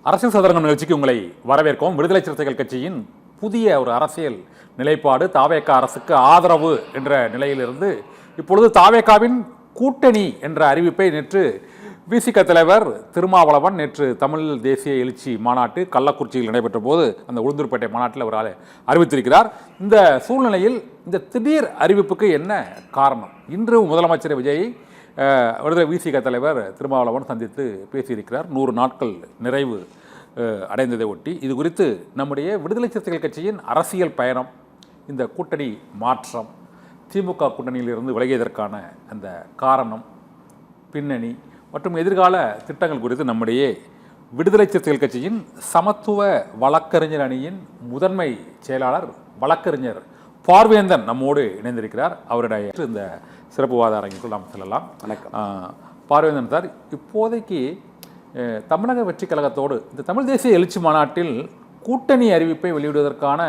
அரசியல் சதுரங்கம் நிகழ்ச்சிக்கு உங்களை வரவேற்கவும். விடுதலை சிறுத்தைகள் கட்சியின் புதிய ஒரு அரசியல் நிலைப்பாடு தாவேகா அரசுக்கு ஆதரவு என்ற நிலையிலிருந்து இப்பொழுது தாவேகாவின் கூட்டணி என்ற அறிவிப்பை நேற்று விசிக தலைவர் திருமாவளவன் நேற்று தமிழ் தேசிய எழுச்சி மாநாட்டு கள்ளக்குறிச்சியில் நடைபெற்ற போது அந்த உளுந்தூர்பேட்டை மாநாட்டில் அவர் அறிவித்திருக்கிறார். இந்த சூழ்நிலையில் இந்த திடீர் அறிவிப்புக்கு என்ன காரணம்? இன்று முதலமைச்சர் விஜய் விடுதலை விசிக தலைவர் திருமாவளவன் சந்தித்து பேசியிருக்கிறார். 100 நாட்கள் நிறைவு அடைந்ததை ஒட்டி இது குறித்து நம்முடைய விடுதலை சிறுத்தைகள் கட்சியின் அரசியல் பயணம், இந்த கூட்டணி மாற்றம், திமுக கூட்டணியிலிருந்து விலகியதற்கான அந்த காரணம், பின்னணி மற்றும் எதிர்கால திட்டங்கள் குறித்து நம்முடைய விடுதலை சிறுத்தைகள் கட்சியின் சமத்துவ வழக்கறிஞர் அணியின் முதன்மை செயலாளர் வழக்கறிஞர் பார்வேந்தன் நம்மோடு இணைந்திருக்கிறார். அவருடைய இந்த சிறப்பு வாத அரங்கிற்குள் நாம் செல்லலாம். வணக்கம். பார்வேந்தன் சார், இப்போதைக்கு தமிழக வெற்றி கழகத்தோடு இந்த தமிழ் தேசிய எழுச்சி மாநாட்டில் கூட்டணி அறிவிப்பை வெளியிடுவதற்கான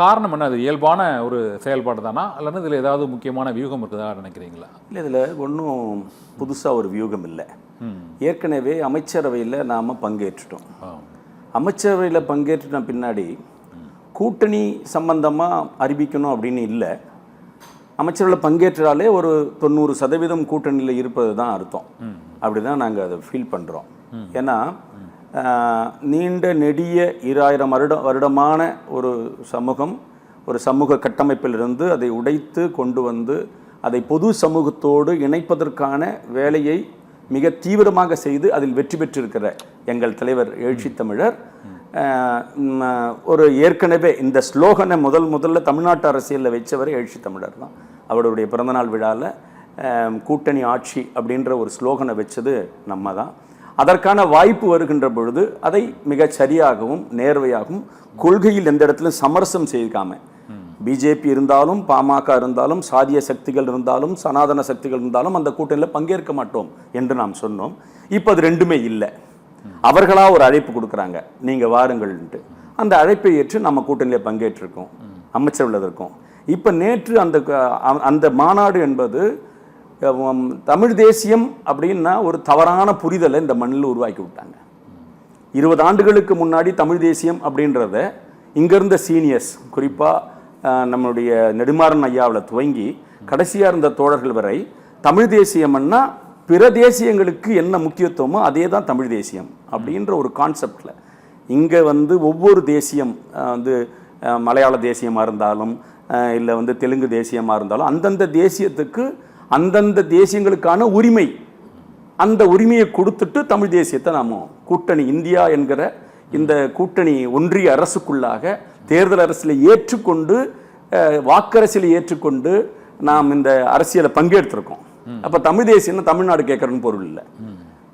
காரணம் என்ன? அது இயல்பான ஒரு செயல்பாடு தானா, அல்லது இதில் ஏதாவது முக்கியமான வியூகம் இருக்குதா நினைக்கிறீங்களா? இல்லை, இதில் ஒன்றும் புதுசாக ஒரு வியூகம் இல்லை. ஏற்கனவே அமைச்சரவையில் நாம் பங்கேற்றுட்டோம். அமைச்சரவையில் பங்கேற்றின பின்னாடி கூட்டணி சம்பந்தமாக அறிவிக்கணும் அப்படின்னு இல்லை. அமைச்சரவையில் பங்கேற்றாலே ஒரு 90% கூட்டணியில் இருப்பது தான் அர்த்தம். அப்படி தான் நாங்கள் அதை ஃபீல் பண்ணுறோம். ஏன்னா நீண்ட நெடிய 2000 வருடமான ஒரு சமூகம், ஒரு சமூக கட்டமைப்பிலிருந்து அதை உடைத்து கொண்டு வந்து அதை பொது சமூகத்தோடு இணைப்பதற்கான வேலையை மிக தீவிரமாக செய்து அதில் வெற்றி பெற்றிருக்கிற எங்கள் தலைவர் எழுச்சி தமிழர் ஒரு ஏற்கனவே இந்த ஸ்லோகனை முதல்ல தமிழ்நாட்டு அரசியலில் வச்சவர் எழுச்சி தமிழர் தான். அவருடைய பிறந்தநாள் விழாவில் கூட்டணி ஆட்சி அப்படின்ற ஒரு ஸ்லோகனை வச்சது நம்ம தான். அதற்கான வாய்ப்பு வருகின்ற பொழுது அதை மிக சரியாகவும் நேர்வையாகவும் கொள்கையில் எந்த இடத்துலையும் சமரசம் செய்யாம, பிஜேபி இருந்தாலும் பாமக இருந்தாலும் சாதிய சக்திகள் இருந்தாலும் சனாதன சக்திகள் இருந்தாலும் அந்த கூட்டணியில் பங்கேற்க மாட்டோம் என்று நாம் சொன்னோம். இப்போ அது ரெண்டுமே இல்லை. அவர்களா ஒரு அழைப்பு கொடுக்குறாங்க, நீங்க வாருங்கள்ன்ட்டு. அந்த அழைப்பை ஏற்று நம்ம கூட்டணியில் பங்கேற்றிருக்கோம், அமைச்சர் இருக்கோம். இப்போ நேற்று அந்த மாநாடு என்பது தமிழ் தேசியம் அப்படின்னா ஒரு தவறான புரிதலை இந்த மண்ணில் உருவாக்கி விட்டாங்க. 20 ஆண்டுகளுக்கு முன்னாடி தமிழ் தேசியம் அப்படின்றத இங்கிருந்த சீனியர்ஸ், குறிப்பாக நம்மளுடைய நெடுமாறன் ஐயாவில் துவங்கி கடைசியாக இருந்த தோழர்கள் வரை தமிழ் தேசியம்னா பிற தேசியங்களுக்கு என்ன முக்கியத்துவமோ அதே தான் தமிழ் தேசியம் அப்படின்ற ஒரு கான்செப்டில் இங்கே ஒவ்வொரு தேசியம் மலையாள தேசியமாக இருந்தாலும் இல்லை தெலுங்கு தேசியமாக இருந்தாலும் அந்தந்த தேசியத்துக்கு அந்தந்த தேசியங்களுக்கான உரிமை, அந்த உரிமையை கொடுத்துட்டு தமிழ் தேசியத்தை நாம கூட்டணி இந்தியா என்கிற இந்த கூட்டணி ஒன்றிய அரசுக்குள்ளாக தேர்தல் அரசியலை ஏற்றுக்கொண்டு வாக்கரசியலை ஏற்றுக்கொண்டு நாம் இந்த அரசியலை பங்கெடுத்திருக்கோம். அப்ப தமிழ் தேசியம் தமிழ்நாடு கேட்கறன்னு பொருள் இல்லை.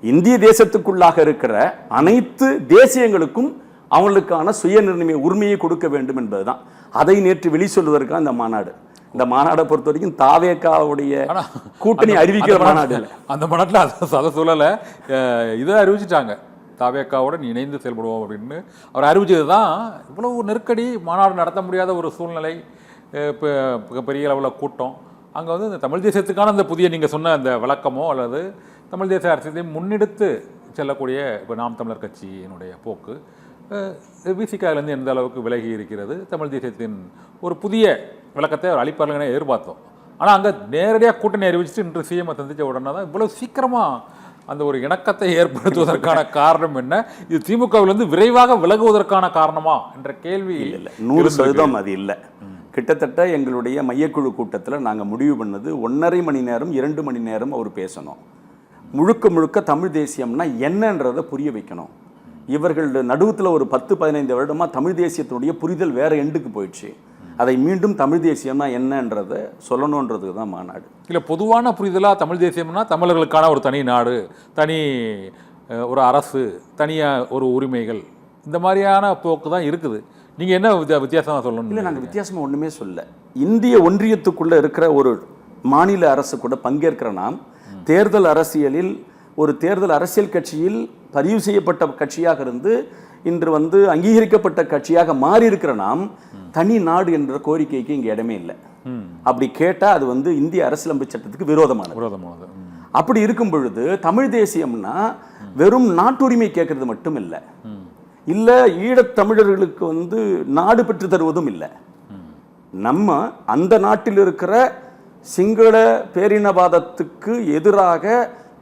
இந்திய தேசத்துக்குள்ளாக இருக்கிற அனைத்து தேசியங்களுக்கும் அவங்களுக்கான சுய உரிமையை கொடுக்க வேண்டும் என்பதுதான். அதை நேற்று வெளி சொல்வதற்காக இந்த மாநாடு. இந்த மாநாடை பொறுத்த வரைக்கும் தாவேகாவுடைய கூட்டணி அறிவிக்கிற மாநாடு. அந்த மாநாட்டில் அதை சொல்லலை, இதை அறிவிச்சிட்டாங்க, தாவேகாவுடன் இணைந்து செயல்படுவோம் அப்படின்னு அவர் அறிவிச்சது தான். இவ்வளவு நெருக்கடி, மாநாடு நடத்த முடியாத ஒரு சூழ்நிலை, இப்போ பெரிய அளவில் கூட்டம். அங்கே இந்த தமிழ் தேசியத்துக்கான அந்த புதிய நீங்கள் சொன்ன அந்த விளக்கமோ அல்லது தமிழ் தேசிய அரசியலையும் முன்னெடுத்து செல்லக்கூடிய இப்போ நாம் தமிழர் கட்சியினுடைய போக்கு விசிகாவிலேருந்து எந்த அளவுக்கு விலகி இருக்கிறது, தமிழ் தேசியத்தின் ஒரு புதிய விளக்கத்தை அவர் அளிப்பார்களே எதிர்பார்த்தோம். ஆனால் அங்கே நேரடியாக கூட்டணி அறிவிச்சுட்டு இன்று சிஎம் சந்தித்த உடனே தான் இவ்வளவு சீக்கிரமாக அந்த ஒரு இணக்கத்தை ஏற்படுத்துவதற்கான காரணம் என்ன? இது திமுகவிலிருந்து விரைவாக விலகுவதற்கான காரணமா என்ற கேள்வி இல்லை. 100% அது இல்லை. கிட்டத்தட்ட எங்களுடைய மையக்குழு கூட்டத்தில் நாங்கள் முடிவு பண்ணது 1.5 மணி நேரம் 2 மணி நேரம் அவர் பேசணும். முழுக்க தமிழ் தேசியம்னா என்னன்றதை புரிய வைக்கணும். இவர்கள் நடுவுத்தில் ஒரு 10-15 வருடமாக தமிழ் தேசியத்தினுடைய புரிதல் வேற எண்டுக்கு போயிடுச்சு. அதை மீண்டும் தமிழ் தேசியம்னா என்னன்றதை சொல்லணுன்றதுக்கு தான் மாநாடு. இல்லை, பொதுவான புரிதலாக தமிழ் தேசியம்னா தமிழர்களுக்கான ஒரு தனி நாடு, தனி ஒரு அரசு, தனியாக ஒரு உரிமைகள், இந்த மாதிரியான போக்கு தான் இருக்குது. நீங்கள் என்ன வித்தியாசமாக சொல்லணும்? இல்லை, நாங்கள் வித்தியாசமாக ஒன்றுமே சொல்ல. இந்திய ஒன்றியத்துக்குள்ளே இருக்கிற ஒரு மாநில அரசு கூட பங்கேற்கிற நாம் தேர்தல் அரசியலில் ஒரு தேர்தல் அரசியல் கட்சியில் பதிவு செய்யப்பட்ட கட்சியாக இருந்து இன்று அங்கீகரிக்கப்பட்ட கட்சியாக மாறி இருக்கிற நாம் தனி நாடு என்ற கோரிக்கைக்கு இங்கே இடமே இல்லை. அப்படி கேட்டால் அது இந்திய அரசியலமைப்பு சட்டத்துக்கு விரோதமானது. அப்படி இருக்கும் பொழுது தமிழ் தேசியம்னா வெறும் நாட்டுரிமை கேட்கறது மட்டும் இல்லை, இல்லை ஈழத்தமிழர்களுக்கு வந்து நாடு பெற்று தருவதும் இல்லை. நம்ம அந்த நாட்டில் இருக்கிற சிங்கள பேரினவாதத்துக்கு எதிராக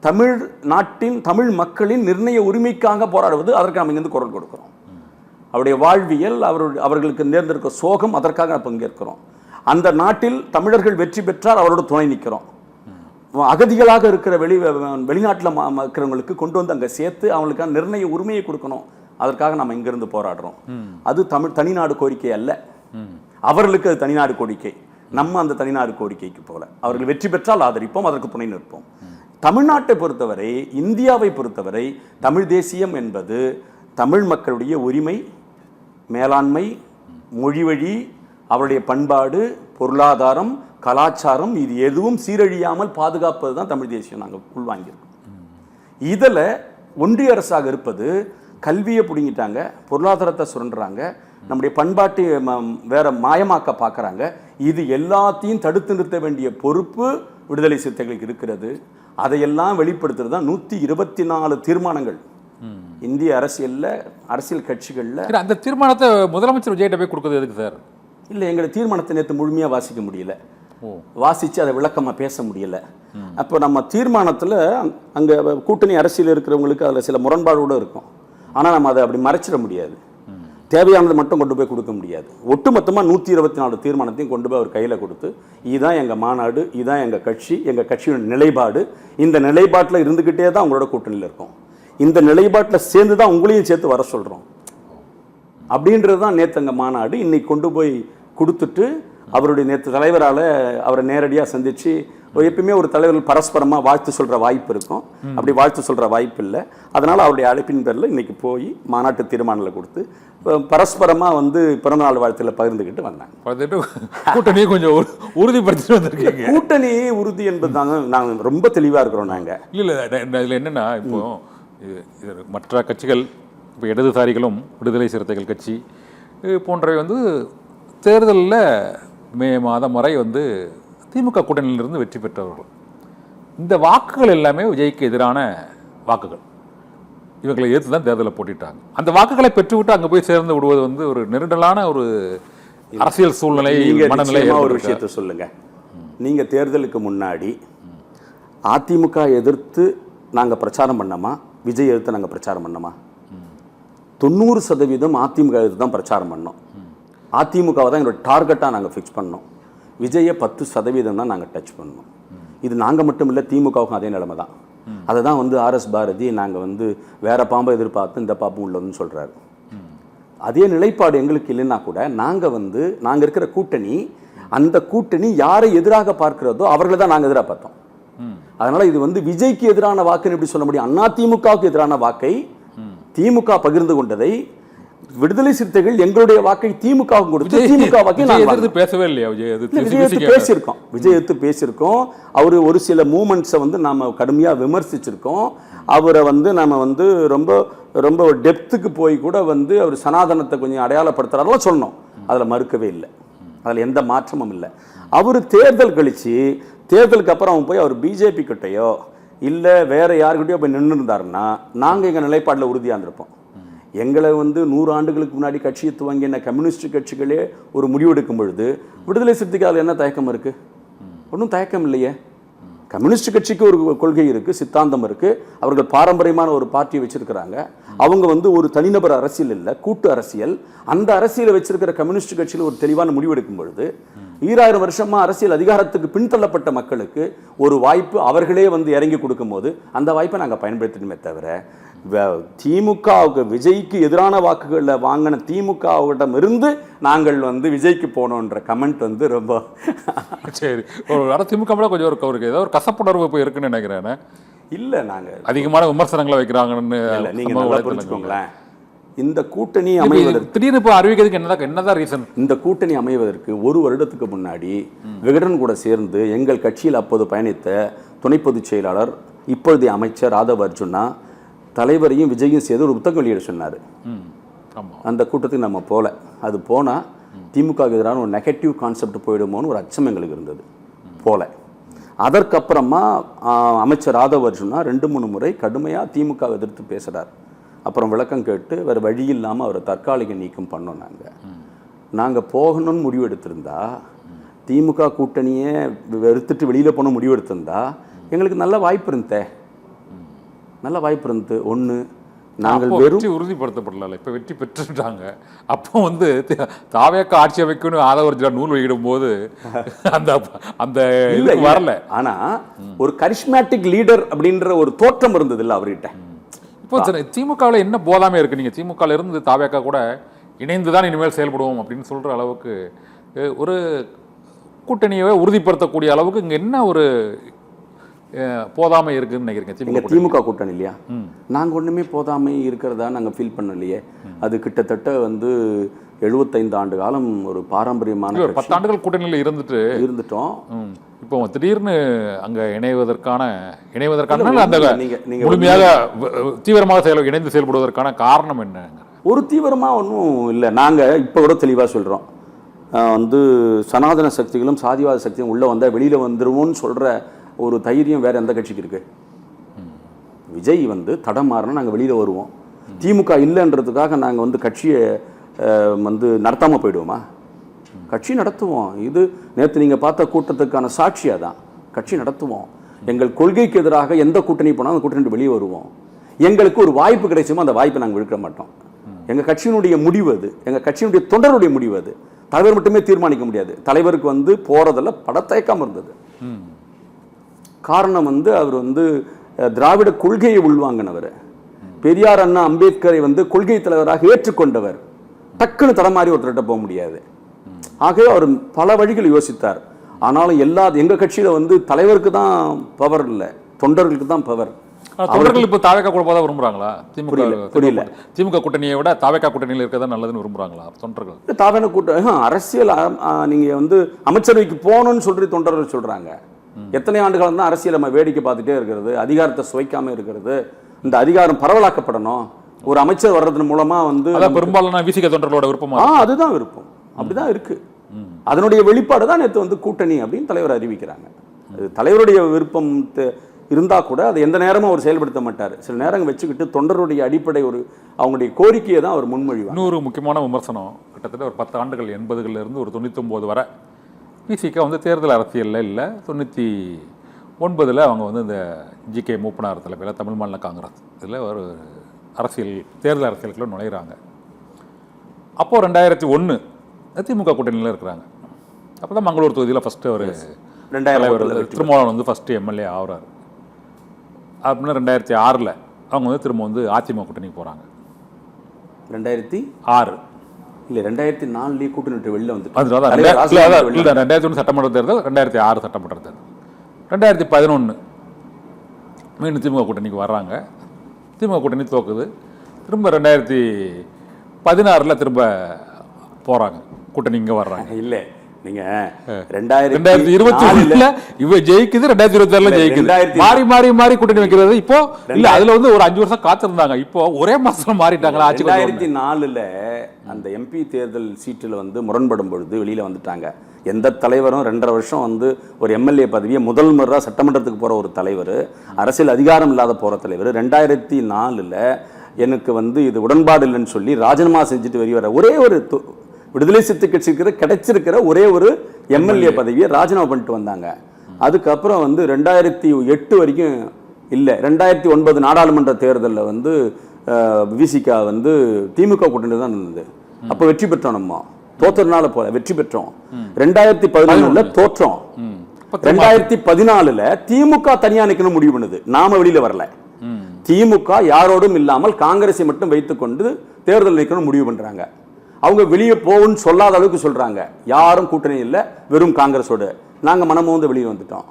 தமிழ் நாட்டின் தமிழ் மக்களின் நிர்ணய உரிமைக்காக போராடுவது, அதற்கு நம்ம இங்கிருந்து குரல் கொடுக்கிறோம். அவருடைய வாழ்வியல், அவர்களுக்கு நேர்ந்திருக்க சோகம், அதற்காக நம்ம பங்கேற்கிறோம். அந்த நாட்டில் தமிழர்கள் வெற்றி பெற்றால் அவரோட துணை நிற்கிறோம். அகதிகளாக இருக்கிற வெளிநாட்டில் இருக்கிறவங்களுக்கு கொண்டு வந்து அங்கே சேர்த்து அவங்களுக்கான நிர்ணய உரிமையை கொடுக்கணும், அதற்காக நம்ம இங்கிருந்து போராடுறோம். அது தனிநாடு கோரிக்கை அல்ல, அவர்களுக்கு அது தனிநாடு கோரிக்கை. நம்ம அந்த தனிநாடு கோரிக்கைக்கு போல அவர்கள் வெற்றி பெற்றால் ஆதரிப்போம், அதற்கு துணை நிற்போம். தமிழ்நாட்டை பொறுத்தவரை, இந்தியாவை பொறுத்தவரை தமிழ் தேசியம் என்பது தமிழ் மக்களுடைய உரிமை, மேலாண்மை, மொழிவழி, அவருடைய பண்பாடு, பொருளாதாரம், கலாச்சாரம், இது எதுவும் சீரழியாமல் பாதுகாப்பது தான் தமிழ் தேசியம். நாங்கள் உள்வாங்கியிருக்கோம். இதில் ஒன்றிய அரசாக இருப்பது கல்வியை பிடுங்கிட்டாங்க, பொருளாதாரத்தை சுரண்டுறாங்க, நம்முடைய பண்பாட்டை வேற மாயமாக்க பார்க்குறாங்க. இது எல்லாத்தையும் தடுத்து நிறுத்த வேண்டிய பொறுப்பு விடுதலை சிறுத்தைகளுக்கு இருக்கிறது. அதையெல்லாம் வெளிப்படுத்துறது தான் 124 தீர்மானங்கள் இந்திய அரசியல் கட்சிகளில். அந்த தீர்மானத்தை முதலமைச்சர் விஜய்கிட்ட போய் கொடுக்குறது எதுக்கு சார்? இல்லை, எங்களை தீர்மானத்தை நேற்று முழுமையாக வாசிக்க முடியல, வாசித்து அதை விளக்கமாக பேச முடியல. அப்போ நம்ம தீர்மானத்தில் அங்கே கூட்டணி அரசியல் இருக்கிறவங்களுக்கு அதில் சில முரண்பாடோடு இருக்கும். ஆனால் நம்ம அதை அப்படி மறைச்சிட முடியாது, தேவையானது மட்டும் கொண்டு போய் கொடுக்க முடியாது. ஒட்டுமொத்தமாக 124 தீர்மானத்தையும் கொண்டு போய் அவர் கையில் கொடுத்து, இதுதான் எங்கள் மாநாடு, இதுதான் எங்கள் கட்சி, எங்கள் கட்சியோட நிலைப்பாடு, இந்த நிலைப்பாட்டில் இருந்துக்கிட்டே தான் உங்களோட கூட்டணியில் இருக்கும், இந்த நிலைப்பாட்டில் சேர்ந்து தான் உங்களையும் சேர்த்து வர சொல்கிறோம் அப்படின்றது தான் நேற்று அங்கே மாநாடு. இன்னைக்கு கொண்டு போய் கொடுத்துட்டு அவருடைய நேற்று தலைவரால் அவரை நேரடியாக சந்தித்து, எப்பயுமே ஒரு தலைவர்கள் பரஸ்பரமாக வாழ்த்து சொல்கிற வாய்ப்பு இருக்கும், அப்படி வாழ்த்து சொல்கிற வாய்ப்பு இல்லை. அதனால் அவருடைய அழைப்பின் பேரில் இன்னைக்கு போய் மாநாட்டு தீர்மானங்களை கொடுத்து பரஸ்பரமாக வந்து பிறந்தநாள் வாழ்த்தில் பகிர்ந்துக்கிட்டு வந்தாங்க. கூட்டணியை கொஞ்சம் உறுதிப்படுத்திட்டு வந்திருக்கீங்க. கூட்டணி உறுதி என்பது நாங்கள் ரொம்ப தெளிவாக இருக்கிறோம். நாங்கள் இல்லை இதில் என்னென்னா, இப்போ மற்ற கட்சிகள், இப்போ இடதுசாரிகளும் விடுதலை சிறுத்தைகள் கட்சி போன்றவை வந்து தேர்தலில் மே மாதம் வரை வந்து திமுக கூட்டணியிலிருந்து வெற்றி பெற்றவர்கள். இந்த வாக்குகள் எல்லாமே விஜய்க்கு எதிரான வாக்குகள். இவங்களை ஏற்று தான் தேர்தலில் போட்டிட்டாங்க. அந்த வாக்குகளை பெற்றுவிட்டு அங்கே போய் சேர்ந்து விடுவது வந்து ஒரு நெருடலான ஒரு அரசியல் சூழ்நிலை, மனநிலை. ஒரு விஷயத்தை சொல்லுங்க, நீங்க தேர்தலுக்கு முன்னாடி அதிமுக எதிர்த்து நாங்கள் பிரச்சாரம் பண்ணோமா, விஜய் எதிர்த்து நாங்கள் பிரச்சாரம் பண்ணோமா? 90% அதிமுக எதிர்த்து தான் பிரச்சாரம் பண்ணோம். அதிமுகவை தான் எங்களோட டார்கெட்டாக நாங்கள் ஃபிக்ஸ் பண்ணோம். விஜயை 10% தான் நாங்கள் டச் பண்ணோம். இது நாங்கள் மட்டும் இல்லை, திமுகவுக்கும் அதே நிலைமை தான். அதை தான் வந்து ஆர்எஸ் பாரதி நாங்கள் வந்து வேற பாம்பை எதிர்பார்த்து இந்த பாம்பும் உள்ளதுன்னு சொல்கிறாரு. அதே நிலைப்பாடு எங்களுக்கு இல்லைன்னா கூட நாங்கள் இருக்கிற கூட்டணி, அந்த கூட்டணி யாரை எதிராக பார்க்கிறதோ அவர்களை தான் நாங்கள் எதிராக பார்த்தோம். அதனால இது வந்து விஜய்க்கு எதிரான வாக்குன்னு எப்படி சொல்ல முடியும்? அதிமுகவுக்கு எதிரான வாக்கை திமுக பகிர்ந்து கொண்டதை விடுதலை சிறுத்தைகள் எங்களுடைய வாக்கை திமுக கொடுத்து திமுக வாக்கை பேசவே இல்லையா? விஜய் எடுத்து பேசியிருக்கோம். அவர் ஒரு சில மூமெண்ட்ஸை வந்து நாம கடுமையாக விமர்சிச்சிருக்கோம். அவரை வந்து நாம வந்து ரொம்ப ரொம்ப டெப்த்துக்கு போய் கூட வந்து அவர் சனாதனத்தை கொஞ்சம் அடையாளப்படுத்துறாரெல்லாம் சொன்னோம். அதில் மறுக்கவே இல்லை, அதில் எந்த மாற்றமும் இல்லை. அவர் தேர்தல் கழிச்சு தேர்தலுக்கு அப்புறம் அவன் போய் அவர் பிஜேபி கிட்டையோ இல்லை வேற யாருக்கிட்டையோ போய் நின்று இருந்தாருன்னா நாங்கள் எங்கள் நிலைப்பாட்டில் உறுதியாக இருந்திருப்போம். எங்களை வந்து 100 ஆண்டுகளுக்கு முன்னாடி கட்சியை துவங்கின கம்யூனிஸ்ட் கட்சிகளே ஒரு முடிவெடுக்கும் பொழுது விடுதலை சிறுத்தைக்கு அதில் என்ன தயக்கம் இருக்கு? ஒன்றும் தயக்கம் இல்லையே. கம்யூனிஸ்ட் கட்சிக்கு ஒரு கொள்கை இருக்கு, சித்தாந்தம் இருக்கு, அவர்கள் பாரம்பரியமான ஒரு பார்ட்டியை வச்சிருக்கிறாங்க. அவங்க வந்து ஒரு தனிநபர் அரசியல் இல்லை, கூட்டு அரசியல். அந்த அரசியலை வச்சிருக்கிற கம்யூனிஸ்ட் கட்சியில் ஒரு தெளிவான முடிவெடுக்கும் பொழுது 2000 வருஷமா அரசியல் அதிகாரத்துக்கு பின்தள்ளப்பட்ட மக்களுக்கு ஒரு வாய்ப்பு அவர்களே வந்து இறங்கி கொடுக்கும் போது அந்த வாய்ப்பை நாங்கள் பயன்படுத்தணுமே தவிர திமுகவுக்கு விஜய்க்கு எதிரான வாக்குகளில் வாங்கின திமுகவிடம் இருந்து நாங்கள் வந்து விஜய்க்கு போனோன்ற கமெண்ட் வந்து ரொம்ப சரி. திமுக கொஞ்சம் ஒரு ஏதோ ஒரு கசப்புணர்வு போய் இருக்குன்னு நினைக்கிறேன். இல்லை, நாங்கள் அதிகமான விமர்சனங்களை வைக்கிறாங்கன்னு நீங்கள் புரிஞ்சுக்கோங்களேன். இந்த கூட்டணி அமைவதற்கு திடீர்னு இப்போ அறிவிக்கிறதுக்கு என்னதான் ரீசன்? இந்த கூட்டணி அமைவதற்கு 1 வருடத்துக்கு முன்னாடி விகடன் கூட சேர்ந்து எங்கள் கட்சியில் அப்போது பயணித்த துணை பொதுச் செயலாளர் இப்பொழுதைய அமைச்சர் ராதவ் அர்ஜுனா தலைவரையும் விஜயும் சேர்ந்து ஒரு புத்தகம் வெளியிட சொன்னார். அந்த கூட்டத்துக்கு நம்ம போல, அது போனால் திமுக எதிரான ஒரு நெகட்டிவ் கான்செப்ட் போயிடுமோன்னு ஒரு அச்சம் எங்களுக்கு இருந்தது போல. அதற்கப்புறமா அமைச்சர் ஆதவ அர்ஜுனா 2-3 முறை கடுமையாக திமுக எதிர்த்து பேசுகிறார். அப்புறம் விளக்கம் கேட்டு வேறு வழி இல்லாமல் அவரை தற்காலிக நீக்கம் பண்ணோம். நாங்கள் போகணும்னு முடிவு எடுத்திருந்தா, திமுக கூட்டணியை வெறுத்துட்டு வெளியில் போன முடிவு எடுத்திருந்தா எங்களுக்கு நல்ல வாய்ப்பு இருந்தது. ஒன்று, நாங்கள் வெற்றி உறுதிப்படுத்தப்படல, இப்போ வெற்றி பெற்றுட்டாங்க. அப்போ வந்து தாவேக்கா ஆட்சி அமைக்கணும் ஆதவ அர்ஜுனா நூல் வெளியிடும் போது அந்த அந்த இல்லை வரல. ஆனா ஒரு கரிஸ்மேட்டிக் லீடர் அப்படின்ற ஒரு தோற்றம் இருந்தது இல்லை அவர்கிட்ட. இப்போ திமுகவில் என்ன போதாமே இருக்கு? நீங்க திமுகவில் இருந்து தாவேக்கா கூட இணைந்து தான் இனிமேல் செயல்படுவோம் அப்படின்னு சொல்ற அளவுக்கு ஒரு கூட்டணியை உறுதிப்படுத்தக்கூடிய அளவுக்கு இங்க என்ன ஒரு போதாமை இருக்குன்னு நினைக்கிறீங்க? திமுக கூட்டணி இல்லையா? நாங்க ஒண்ணுமே போதாமை இருக்கிறதா நாங்க ஃபீல் பண்ணலையே. அது கிட்டத்தட்ட வந்து 75 ஆண்டு காலம் ஒரு பாரம்பரியமான 10 ஆண்டுகள் கூட்டணியில் இருந்துட்டோம். இப்போ திடீர்னு அங்க இணைவதற்கான அந்த முழுமையாக தீவிரமாக இணைந்து செயல்படுவதற்கான காரணம் என்ன? ஒரு தீவிரமா ஒன்றும் இல்லை. நாங்க இப்போ கூட தெளிவாக சொல்றோம், வந்து சனாதன சக்திகளும் சாதிவாத சக்தியும் உள்ள வந்தால் வெளியில வந்துருவோம்னு சொல்ற ஒரு தைரியம் வேற எந்த கட்சிக்கு இருக்கு? விஜய் வந்து தடம் மாறினா நாங்கள் வெளியில வருவோம். திமுக இல்லைன்றதுக்காக நாங்கள் வந்து கட்சியை வந்து நடத்தாமல் போயிடுவோமா? கட்சி நடத்துவோம். இது நேற்று நீங்கள் பார்த்த கூட்டத்துக்கான சாட்சியாக தான். கட்சி நடத்துவோம். எங்கள் கொள்கைக்கு எதிராக எந்த கூட்டணி போனாலும் அந்த கூட்டணி வெளியே வருவோம். எங்களுக்கு ஒரு வாய்ப்பு கிடைச்சுமோ அந்த வாய்ப்பை நாங்கள் விழுக்க மாட்டோம். எங்கள் கட்சியினுடைய முடிவு அது, எங்கள் கட்சியினுடைய தொண்டருடைய முடிவு அது. தலைவர் மட்டுமே தீர்மானிக்க முடியாது. தலைவருக்கு வந்து போறதில் படத்தயக்கம் இருந்தது. காரணம் வந்து அவர் வந்து திராவிட கொள்கையை உள்வாங்கினவர். பெரியார், அண்ணா, அம்பேத்கரை வந்து கொள்கை தலைவராக ஏற்றுக்கொண்டவர். டக்குன்னு தடமாறி ஒருத்தர்கிட்ட போக முடியாது. ஆகவே அவர் பல வழிகள் யோசித்தார். ஆனாலும் எங்க கட்சியில வந்து தலைவருக்கு தான் பவர் இல்லை, தொண்டர்களுக்கு தான் பவர். தொண்டர்கள் இப்போ தாவேக்கா கூட போதா விரும்புறாங்களா? திமுக கூட்டணியை விட தாவேக்கா கூட்டணியில் இருக்கதான் நல்லதுன்னு விரும்புறாங்களா தொண்டர்கள்? தாவேன கூட்டணி அரசியல் நீங்க வந்து அமைச்சரவைக்கு போகணும்னு சொல்லி தொண்டர்கள் சொல்றாங்க. எத்தனை ஆண்டுகள் தான் அரசியல் நம்ம வேடிக்கை பார்த்துட்டே இருக்கிறது, அதிகாரத்தை சுவைக்காம இருக்கிறது. இந்த அதிகாரம் பரவலாக்கப்படணும். ஒரு அமைச்சர் வர்றதன் மூலமா வந்து பெரும்பாலான விசிக தொண்டர்களோட விருப்பமா அதுதான் விருப்பம். அப்படிதான் இருக்கு. அதனுடைய வெளிப்பாடு தான் நேற்று வந்து கூட்டணி அப்படின்னு தலைவர் அறிவிக்கிறாங்க. தலைவருடைய விருப்பம் இருந்தா கூட அதை எந்த நேரமும் அவர் செயல்படுத்த மாட்டார். சில நேரங்கள் வச்சுக்கிட்டு தொண்டருடைய அடிப்படை ஒரு அவங்களுடைய கோரிக்கையை தான் அவர் முன்மொழிவார். இன்னொரு முக்கியமான விமர்சனம், கிட்டத்தட்ட ஒரு 10 ஆண்டுகள் 80களில் இருந்து ஒரு 99 வரை பிசிக வந்து தேர்தல் அரசியலில் இல்லை. 99 அவங்க வந்து இந்த ஜிகே மூப்பனார் தலைமையில் தமிழ் மாநில காங்கிரஸ் இதில் ஒரு தேர்தல் அரசியலுக்குள்ள நுழைகிறாங்க. அப்போது 2001 திமுக கூட்டணியில் இருக்கிறாங்க. அப்போ தான் மங்களூர் தொகுதியில் ஃபஸ்ட்டு அவர் திருமாவளவன் வந்து ஃபஸ்ட்டு எம்எல்ஏ ஆகிறார். அப்படின்னா 2006 அவங்க வந்து திரும்ப வந்து அதிமுக கூட்டணிக்கு போகிறாங்க. 2006 இல்லை 2004 கூட்டணி விட்டு வெளில வந்து 2001 சட்டமன்ற தேர்தல், 2006 சட்டமன்ற தேர்தல், 2011 மீண்டும் திமுக கூட்டணிக்கு வர்றாங்க. திமுக கூட்டணி தோக்குது. திரும்ப 2016 திரும்ப போகிறாங்க, கூட்டணி இங்கே வர்றாங்க. இல்லை நீங்க 2024 இவ ஜெயிக்குது, 2026 ஜெயிக்குது. மாறி மாறி மாறி கூட்டணி வைக்கிறது. இப்போ இல்ல அதுல வந்து ஒரு 5 வருஷம் காத்திருந்தாங்க. இப்போ ஒரே மாசம் மாறிட்டாங்களா? 2004 அந்த எம்பி தேர்தல் சீட்டில் வந்து முரண்படும் பொழுது வெளியில வந்துட்டாங்க. எந்த தலைவரும் 2.5 வருஷம் வந்து ஒரு எம்எல்ஏ பதவியை முதல் முறை சட்டமன்றத்துக்கு போற ஒரு தலைவர், அரசியல் அதிகாரம் இல்லாத போற தலைவர் 2004 எனக்கு வந்து இது உடன்பாடு இல்லைன்னு சொல்லி ராஜினாமா செஞ்சுட்டு வெளிவர ஒரே ஒரு விடுதலை சிறுத்தை கட்சிக்கு கிடைச்சிருக்கிற ஒரே ஒரு எம்எல்ஏ பதவியை ராஜினாமா பண்ணிட்டு வந்தாங்க. அதுக்கப்புறம் வந்து 2008 வரைக்கும் இல்லை, 2009 நாடாளுமன்ற தேர்தலில் வந்து விசிக வந்து திமுக கூட்டணி தான் இருந்தது. அப்போ வெற்றி பெற்றோம். நம்ம தோற்றதுனால போல வெற்றி பெற்றோம். 2011 தோற்றோம். 2014 திமுக தனியா நிக்கணும் முடிவு பண்ணுது. நாம வெளியில வரல. திமுக யாரோடும் இல்லாமல் காங்கிரஸை மட்டும் வைத்துக்கொண்டு தேர்தல் நிக்கணும் முடிவு பண்றாங்க. அவங்க வெளியே போகும்னு சொல்லாத அளவுக்கு சொல்றாங்க. யாரும் கூட்டணி இல்லை, வெறும் காங்கிரஸோட. நாங்க மனமும் வந்து வெளியில வந்துட்டோம்.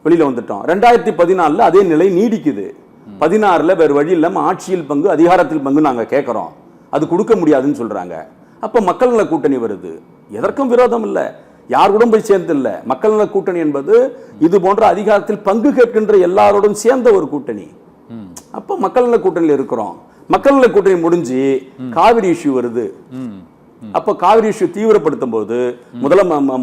2014 அதே நிலை நீடிக்குது. 16 வேறு வழி இல்லாம ஆட்சியில் பங்கு, அதிகாரத்தில் பங்கு நாங்க கேட்கிறோம், அது கொடுக்க முடியாதுன்னு சொல்றாங்க. அப்ப மக்கள் நல கூட்டணி வருது. எதற்கும் விரோதம் இல்லை, யார் கூட போய் சேர்ந்து இல்லை. மக்கள் நல கூட்டணி என்பது இது போன்ற அதிகாரத்தில் பங்கு கேட்கின்ற எல்லாரோடும் சேர்ந்த ஒரு கூட்டணி. அப்ப மக்கள் நல கூட்டணியில் இருக்கிறோம். மக்கள் நல கூட்டணி முடிஞ்சு காவிரி இஷ்யூ வருது. அப்போ காவிரி இஷ்யூ தீவிரப்படுத்தும் போது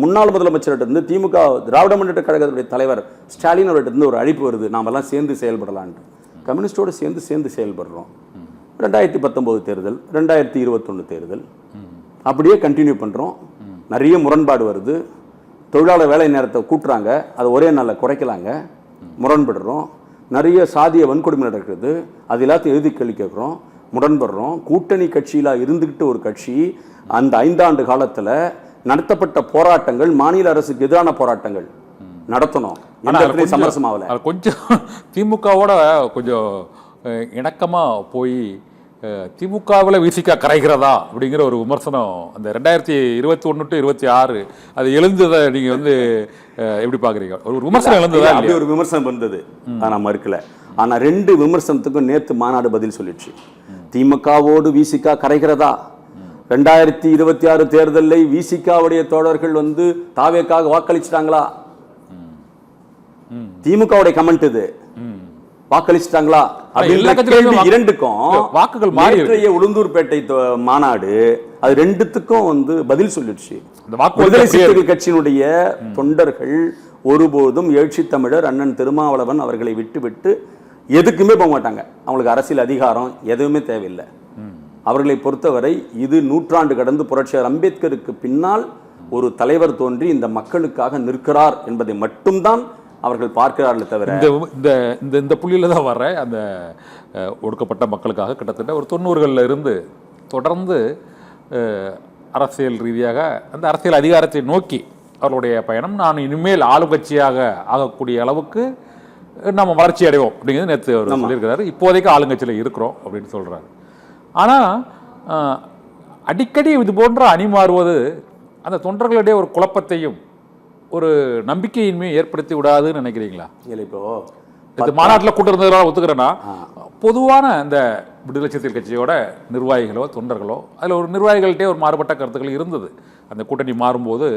முன்னாள் முதலமைச்சர்கிட்ட இருந்து திமுக திராவிட முன்னேற்ற கழகத்துடைய தலைவர் ஸ்டாலின் அவர்கிட்ட இருந்து ஒரு அழைப்பு வருது, நாமெல்லாம் சேர்ந்து செயல்படலான்ட்டு. கம்யூனிஸ்டோடு சேர்ந்து செயல்படுறோம். 2019 தேர்தல், 2021 தேர்தல் அப்படியே கண்டினியூ பண்ணுறோம். நிறைய முரண்பாடு வருது. தொழிலாளர் வேலை நேரத்தை கூட்டுறாங்க, அதை ஒரே நாளில் குறைக்கலாங்க, முரண்படுறோம். நிறைய சாதிய வன்கொடுமை நடக்குது, அது எல்லாத்தையும் எழுதி கேள்வி கேட்குறோம், முரண்படுறோம். கூட்டணி கட்சியில் இருந்துக்கிட்டு ஒரு கட்சி அந்த 5 ஆண்டு காலத்தில் நடத்தப்பட்ட போராட்டங்கள் மாநில அரசுக்கு எதிரான போராட்டங்கள் நடத்தணும். சமரசமாகல கொஞ்சம் திமுகவோட கொஞ்சம் இணக்கமாக போய் திமுகவில் விசிகா கரைகிறதா அப்படிங்கிற ஒரு விமர்சனம் அந்த 2021 to 26 அது எழுந்ததை நீங்கள் வந்து எப்படி பார்க்குறீங்க? ஒரு விமர்சனம் எழுந்ததா? அப்படி ஒரு விமர்சனம் வந்தது, நான் மறுக்கல. ஆனால் 2 விமர்சனத்துக்கும் நேற்று மாநாடு பதில் சொல்லிடுச்சு. திமுகவோடு விசிகா கரைகிறதா? 2026 தேர்தலில் விசிகாவுடைய தோழர்கள் வந்து தாவேக்காக வாக்களிச்சிட்டாங்களா? திமுகவுடைய கமெண்ட் இது. வாக்களிச்சிட்டாங்களா? இரண்டுக்கும் வாக்குகள் மாறி உளுந்தூர்பேட்டை மாநாடு அது 2த்துக்கும் வந்து பதில் சொல்லிடுச்சு. விடுதலை சிறுத்தைகள் கட்சியினுடைய தொண்டர்கள் ஒருபோதும் எழுச்சி தமிழர் அண்ணன் திருமாவளவன் அவர்களை விட்டு எதுக்குமே போக மாட்டாங்க. அவங்களுக்கு அரசியல் அதிகாரம் எதுவுமே தேவையில்லை. அவர்களை பொறுத்தவரை இது நூற்றாண்டு கடந்து புரட்சியாளர் அம்பேத்கருக்கு பின்னால் ஒரு தலைவர் தோன்றி இந்த மக்களுக்காக நிற்கிறார் என்பதை மட்டும்தான் அவர்கள் பார்க்கிறார்கள் தவிர இந்த புள்ளியில தான் வர்ற அந்த ஒடுக்கப்பட்ட மக்களுக்காக கிட்டத்தட்ட ஒரு 90களில் இருந்து தொடர்ந்து அரசியல் ரீதியாக அந்த அரசியல் அதிகாரத்தை நோக்கி அவர்களுடைய பயணம் நான் இனிமேல் ஆளும் கட்சியாக ஆகக்கூடிய அளவுக்கு நம்ம வளர்ச்சி அடைவோம் அப்படிங்கிறது நேற்று அவர் சொல்லியிருக்கிறாரு. இப்போதைக்கு ஆளுங்கட்சியில் இருக்கிறோம் அப்படின்னு சொல்கிறாரு. ஆனால் அடிக்கடி இது போன்ற அணி மாறுவது அந்த தொண்டர்களுடைய ஒரு குழப்பத்தையும் ஒரு நம்பிக்கையின்மையை ஏற்படுத்தி விடாதுன்னு நினைக்கிறீங்களா? இல்லை, இப்போ இந்த மாநாட்டில் கூட்டம் இருந்ததுனால ஒத்துக்கிறேன்னா பொதுவான இந்த விடுதலை சிறுத்தைகள் கட்சியோட நிர்வாகிகளோ தொண்டர்களோ அதில் ஒரு நிர்வாகிகள்கிட்டே ஒரு மாறுபட்ட கருத்துக்கள் இருந்தது. அந்த கூட்டணி மாறும்போது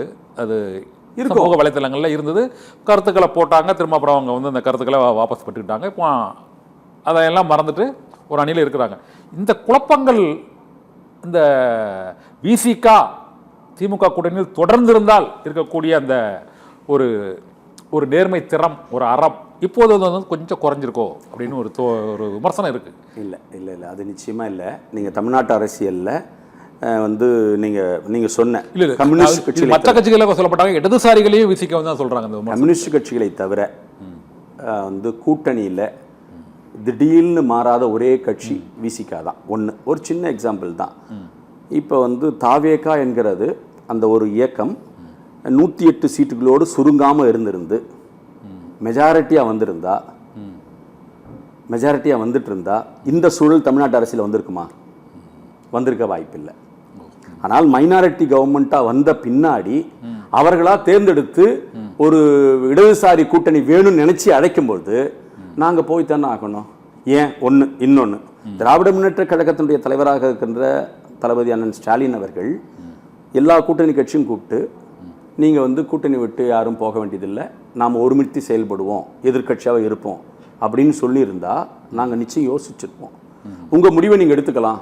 அது சமூக வலைத்தளங்களில் இருந்தது. கருத்துக்களை போட்டாங்க, திரும்ப அப்புறம் அவங்க வந்து அந்த கருத்துக்களை வாபஸ் பெற்றுக்கிட்டாங்க. இப்போ அதையெல்லாம் மறந்துட்டு ஒரு அணியில் இருக்கிறாங்க. இந்த குழப்பங்கள் இந்த விசிகா திமுக கூட்டணியில் தொடர்ந்து இருந்தால் இருக்கக்கூடிய அந்த ஒரு ஒரு நேர்மை திறம், ஒரு அறம் இப்போது வந்து கொஞ்சம் குறைஞ்சிருக்கோ அப்படின்னு ஒரு விமர்சனம் இருக்கு. இல்லை இல்லை இல்லை, அது நிச்சயமா இல்லை. நீங்கள் தமிழ்நாட்டு அரசியலில் வந்து நீங்கள் சொன்ன கம்யூனிஸ்ட் கட்சி மற்ற கட்சிகளை சொல்லப்பட்டாங்க, இடதுசாரிகளையும் விசிக்க தான் சொல்றாங்க. அந்த கம்யூனிஸ்ட் கட்சிகளை தவிர வந்து கூட்டணியில் திடீர்னு மாறாத ஒரே கட்சி விசிகா தான். ஒரு சின்ன எக்ஸாம்பிள் தான். இப்போ வந்து தாவேகா என்கிறது அந்த ஒரு இயக்கம் 108 சீட்டுகளோடு சுருங்காமல் இருந்திருந்து மெஜாரிட்டியாக வந்துட்டு இருந்தா இந்த சூழல் தமிழ்நாட்டு அரசியல் வந்திருக்குமா? வந்திருக்க வாய்ப்பில்லை. ஆனால் மைனாரிட்டி கவர்மெண்ட்டாக வந்த பின்னாடி அவர்களாக தேர்ந்தெடுத்து ஒரு இடதுசாரி கூட்டணி வேணும்னு நினச்சி அழைக்கும்போது நாங்கள் போய்த்தானே ஆகணும். ஏன் இன்னொன்று திராவிட முன்னேற்ற கழகத்தினுடைய தலைவராக இருக்கின்ற தளபதி அண்ணன் ஸ்டாலின் அவர்கள் எல்லா கூட்டணி கட்சியும் கூப்பிட்டு நீங்கள் வந்து கூட்டணி விட்டு யாரும் போக வேண்டியதில்லை, நாம் ஒருமித்து செயல்படுவோம், எதிர்கட்சியாக இருப்போம் அப்படின்னு சொல்லியிருந்தா நாங்கள் நிச்சயம் யோசிச்சிருப்போம். உங்கள் முடிவை நீங்கள் எடுத்துக்கலாம்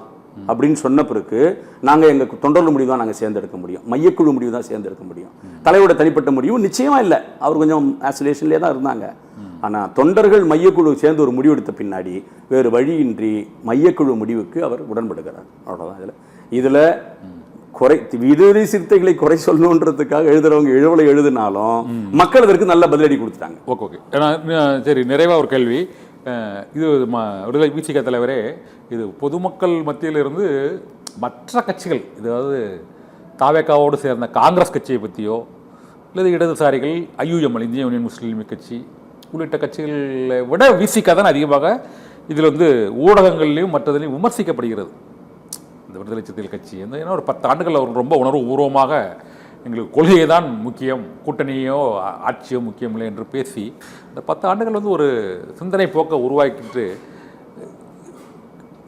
அப்படின்னு சொன்ன பிறகு நாங்கள் எங்கள் தொண்டர்கள் முடிவு தான் நாங்கள் சேர்ந்தெடுக்க முடியும், மையக்குழு முடிவு தான் சேர்ந்தெடுக்க முடியும். தலைவரோட தனிப்பட்ட முடிவு நிச்சயமாக இல்லை. அவர் கொஞ்சம் ஆசோலேஷன்லேயே தான் இருந்தாங்க. ஆனால் தொண்டர்கள் மையக்குழு சேர்ந்து ஒரு முடிவு எடுத்த பின்னாடி வேறு வழியின்றி மையக்குழு முடிவுக்கு அவர் உடன்படுகிறார். அவ்வளோதான். இதில் விடுதலை சிறுத்தைகளை குறை சொல்லணுன்றதுக்காக எழுதுறவங்க எழுவலை எழுதினாலும் மக்கள் அதற்கு நல்ல பதிலடி கொடுத்துட்டாங்க. ஓகே. சரி, நிறைவாக ஒரு கேள்வி. இது விடுதலை விசிக தலைவரே, இது பொதுமக்கள் மத்தியிலிருந்து மற்ற கட்சிகள், அதாவது தாவேக்காவோடு சேர்ந்த காங்கிரஸ் கட்சியை பற்றியோ அல்லது இடதுசாரிகள் IUML இந்திய யூனியன் முஸ்லீம் லீக் கட்சி உள்ளிட்ட கட்சிகளை விட விசிக தான் அதிகமாக இதில் வந்து ஊடகங்கள்லையும் மற்றதுலையும் விமர்சிக்கப்படுகிறது. இந்த விடுதலை சிறுத்தைகள் கட்சி ஏன்னா ஒரு 10 ஆண்டுகள் அவர் ரொம்ப உணர்வு பூர்வமாக எங்களுக்கு கொள்கையை தான் முக்கியம், கூட்டணியோ ஆட்சியோ முக்கியம் இல்லை என்று பேசி இந்த 10 ஆண்டுகள் வந்து ஒரு சிந்தனை போக்க உருவாக்கிட்டு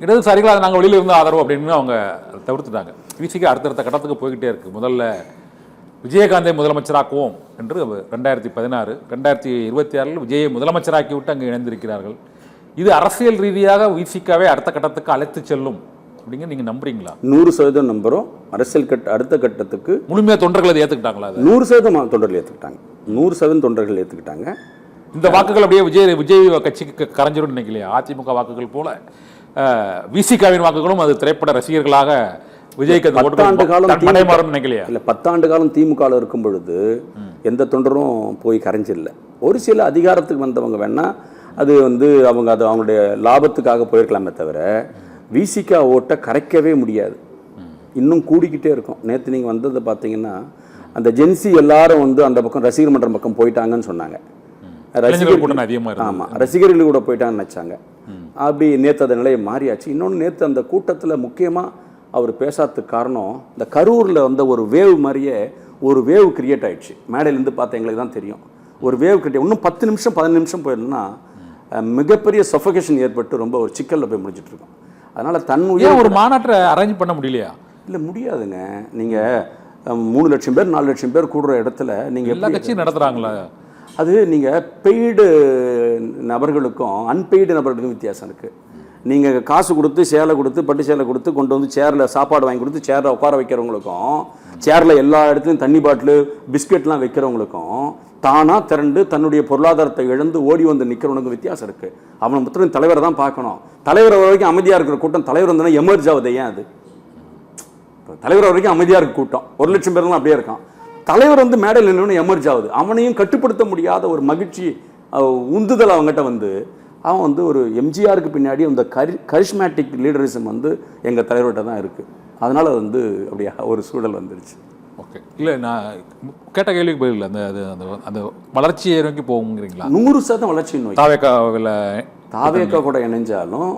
இடதுசாரிகள் அதை நாங்கள் வெளியில் இருந்து ஆதரவு அப்படின்னு அவங்க தவிர்த்துட்டாங்க. விசிக அடுத்தடுத்த கட்டத்துக்கு போய்கிட்டே இருக்குது. முதல்ல விஜயகாந்தை முதலமைச்சராக்குவோம் என்று 2016, 2026 விஜயை முதலமைச்சராக்கி விட்டு அங்கே இணைந்திருக்கிறார்கள். இது அரசியல் ரீதியாக விசிகாவை அடுத்த கட்டத்துக்கு அழைத்து செல்லும் அப்படிங்க நீங்க நம்புறீங்களா? 100% நம்புறோம். அரசியல் அடுத்த கட்டத்துக்கு முழுமையா தொண்டர்கள் அதை ஏத்துக்கிட்டாங்களா? 100% தொண்டர்கள் ஏத்துக்கிட்டாங்க. 100% தொண்டர்கள் ஏத்துக்கிட்டாங்க. இந்த வாக்குகள் அப்படியே விஜய் கட்சிக்கு கரைஞ்சிரும் நினைக்கலையா? அதிமுக வாக்குகள் போல விசிகாவின் வாக்குகளும் அது திரைப்பட ரசிகர்களாக விஜய்க்கு 10 ஆண்டு காலம் நினைக்கலையா? இல்ல 10 ஆண்டு காலம் திமுக இருக்கும் பொழுது எந்த தொண்டரும் போய் கரைஞ்சில்ல. ஒரு சில அதிகாரத்துக்கு வந்தவங்க வேணா அது அவங்க அது அவங்களுடைய லாபத்துக்காக போயிருக்கலாமே தவிர விசிகா ஓட்டை கரைக்கவே முடியாது. இன்னும் கூடிக்கிட்டே இருக்கும். நேற்று நீங்கள் வந்ததை பார்த்தீங்கன்னா அந்த ஜென்சி எல்லாரும் அந்த பக்கம் ரசிகர் மன்றம் பக்கம் போயிட்டாங்கன்னு சொன்னாங்க. ரசிகர்கள் கூட போயிட்டாங்கன்னு நினைச்சாங்க. அப்படி நேற்று அந்த நிலையை மாறியாச்சு. இன்னொன்று நேற்று அந்த கூட்டத்தில் முக்கியமாக அவர் பேசாததுக்கு காரணம் இந்த கரூரில் ஒரு வேவ் மாதிரியே ஒரு வேவ் கிரியேட் ஆயிடுச்சு. மேடையிலேருந்து பார்த்த எங்களுக்கு தான் தெரியும். ஒரு வேவ் கிரியேட் இன்னும் 10 நிமிஷம் 15 நிமிஷம் போயிடணும்னா மிகப்பெரிய சஃபகேஷன் ஏற்பட்டு ரொம்ப ஒரு சிக்கலில் போய் முடிஞ்சிட்டு இருக்கோம். அதனால ஒரு மாநாட்டை அரேஞ்ச் பண்ண முடியலையா? இல்லை முடியாதுங்க. நீங்கள் 3 லட்சம் பேர் 4 லட்சம் பேர் கூடுற இடத்துல நீங்கள் எல்லா கட்சியும் நடத்துகிறாங்களா? அது நீங்கள் பெய்டு நபர்களுக்கும் அன்பெய்டு நபர்களுக்கும் வித்தியாசம் இருக்குது. நீங்கள் காசு கொடுத்து சேலை கொடுத்து பட்டு சேலை கொடுத்து கொண்டு சேரில் சாப்பாடு வாங்கி கொடுத்து சேரில் உட்கார வைக்கிறவங்களுக்கும் சேரில் எல்லா இடத்துலையும் தண்ணி பாட்டிலு பிஸ்கெட்லாம் வைக்கிறவங்களுக்கும் தானாக திரண்டு தன்னுடைய பொருளாதாரத்தை இழந்து ஓடி வந்து நிற்கிறவனுக்கும் வித்தியாசம் இருக்குது. அவனை மொத்தம் தலைவரை தான் பார்க்கணும். தலைவர் வரைக்கும் அமைதியாக இருக்கிற கூட்டம் தலைவர் வந்தோன்னா எமர்ஜ் ஆகுது. ஏன் அது தலைவர் வரைக்கும் அமைதியாக இருக்க கூட்டம் 1 லட்சம் பேர்லாம் அப்படியே இருக்கான். தலைவர் மேடையில் நின்று எமர்ஜ் ஆகுது. அவனையும் கட்டுப்படுத்த முடியாத ஒரு மகிழ்ச்சி உந்துதல் அவங்ககிட்ட அவன் ஒரு எம்ஜிஆருக்கு பின்னாடி அந்த கரிஷ்மேட்டிக் லீடரிசம் எங்கள் தலைவர்கிட்ட தான் இருக்குது. அதனால் அப்படியே ஒரு சூழல் வந்துருச்சு. ஓகே. இல்லை நான் கேட்ட கேள்விக்கு பதில் அந்த அந்த வளர்ச்சியை நோக்கி போகுங்கிறீங்களா? 100% வளர்ச்சி நோக்கி. தாவேக்கா கூட இணைஞ்சாலும்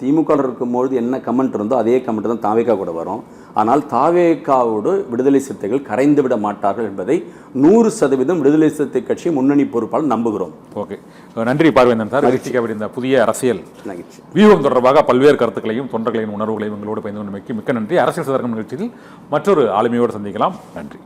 திமுக இருக்கும்போது என்ன கமெண்ட் இருந்தோ அதே கமெண்ட் தான் தாவேக்கா கூட வரும். ஆனால் தாவேக்காவோடு விடுதலை சிறுத்தைகள் கரைந்து விட மாட்டார்கள் என்பதை 100% விடுதலை சிறுத்தை கட்சி முன்னணி பொறுப்பால் நம்புகிறோம். ஓகே, நன்றி பார்வேந்தன் சார். இந்த புதிய அரசியல் வியூகம் தொடர்பாக பல்வேறு கருத்துக்களையும் தொண்டர்களின் உணர்வுகளையும் எங்களோடு பயந்து கொண்டமைக்கு மிக்க நன்றி. அரசியல் சதர்க்கம் நிகழ்ச்சியில் மற்றொரு ஆளுமையோடு சந்திக்கலாம். நன்றி.